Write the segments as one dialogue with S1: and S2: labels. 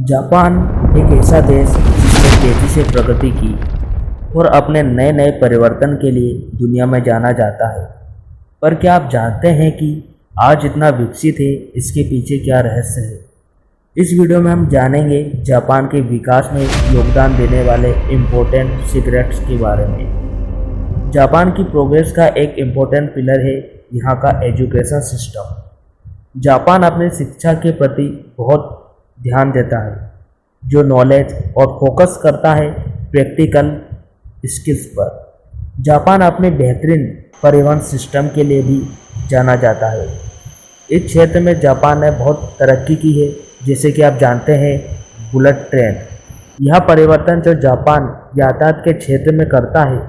S1: Japan एक ऐसा देश जिसने तेजी से प्रगति की और अपने नए नए परिवर्तन के लिए दुनिया में जाना जाता है। पर क्या आप जानते हैं कि आज इतना विकसित है, इसके पीछे क्या रहस्य है? इस वीडियो में हम जानेंगे जापान के विकास में योगदान देने वाले इम्पोर्टेंट सीक्रेट्स के बारे में। जापान की प्रोग्रेस का एक इम्पोर्टेंट पिलर है यहाँ का एजुकेशन सिस्टम। जापान अपनी शिक्षा के प्रति बहुत ध्यान देता है, जो नॉलेज और फोकस करता है प्रैक्टिकल स्किल्स पर। जापान अपने बेहतरीन परिवहन सिस्टम के लिए भी जाना जाता है। इस क्षेत्र में जापान ने बहुत तरक्की की है, जैसे कि आप जानते हैं बुलेट ट्रेन। यह परिवर्तन जो जापान यातायात के क्षेत्र में करता है,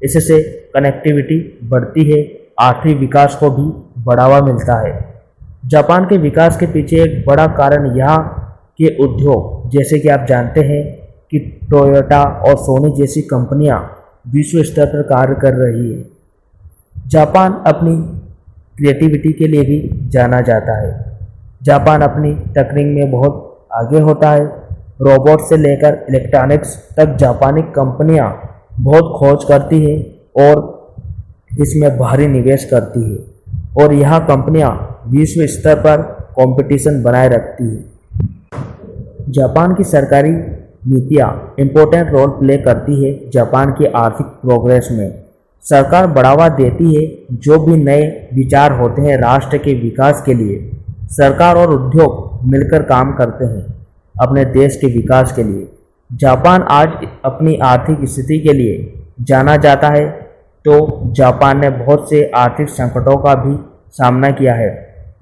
S1: इससे कनेक्टिविटी बढ़ती है, आर्थिक विकास को भी बढ़ावा मिलता है। जापान के विकास के पीछे एक बड़ा कारण यहाँ के उद्योग, जैसे कि आप जानते हैं कि टोयोटा और सोनी जैसी कंपनियां विश्व स्तर पर कार्य कर रही है। जापान अपनी क्रिएटिविटी के लिए भी जाना जाता है। जापान अपनी तकनीक में बहुत आगे होता है। रोबोट से लेकर इलेक्ट्रॉनिक्स तक जापानी कंपनियां बहुत खोज करती है और इसमें भारी निवेश करती है, और यह कंपनियां विश्व स्तर पर कंपटीशन बनाए रखती है। जापान की सरकारी नीतियाँ इम्पोर्टेंट रोल प्ले करती है जापान की आर्थिक प्रोग्रेस में। सरकार बढ़ावा देती है जो भी नए विचार होते हैं राष्ट्र के विकास के लिए। सरकार और उद्योग मिलकर काम करते हैं अपने देश के विकास के लिए। जापान आज अपनी आर्थिक स्थिति के लिए जाना जाता है, तो जापान ने बहुत से आर्थिक संकटों का भी सामना किया है,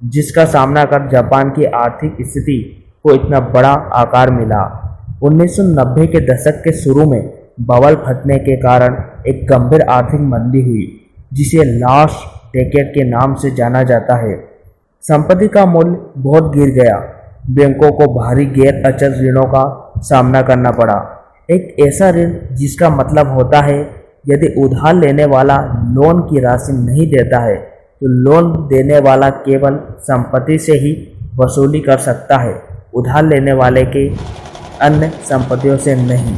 S1: जिसका सामना कर जापान की आर्थिक स्थिति को इतना बड़ा आकार मिला। 1990 के दशक के शुरू में बबल फटने के कारण एक गंभीर आर्थिक मंदी हुई, जिसे लास्ट डेकेड के नाम से जाना जाता है। संपत्ति का मूल्य बहुत गिर गया। बैंकों को भारी गैर अचल ऋणों का सामना करना पड़ा। एक ऐसा ऋण जिसका मतलब होता है यदि उधार लेने वाला लोन की राशि नहीं देता है, तो लोन देने वाला केवल संपत्ति से ही वसूली कर सकता है, उधार लेने वाले के अन्य संपत्तियों से नहीं।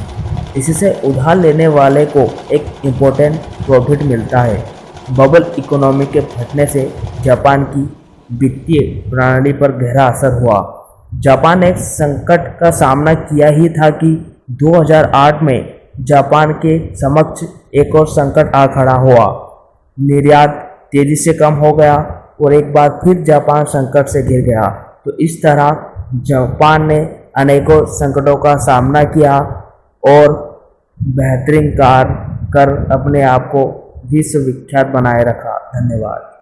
S1: इससे उधार लेने वाले को एक इम्पोर्टेंट प्रॉफिट मिलता है। बबल इकोनॉमी के फटने से जापान की वित्तीय प्रणाली पर गहरा असर हुआ। जापान एक संकट का सामना किया ही था कि 2008 में जापान के समक्ष एक और संकट आ खड़ा हुआ। निर्यात तेजी से कम हो गया और एक बार फिर जापान संकट से घिर गया। तो इस तरह जापान ने अनेकों संकटों का सामना किया और बेहतरीन कार्य कर अपने आप को विश्व विख्यात बनाए रखा। धन्यवाद।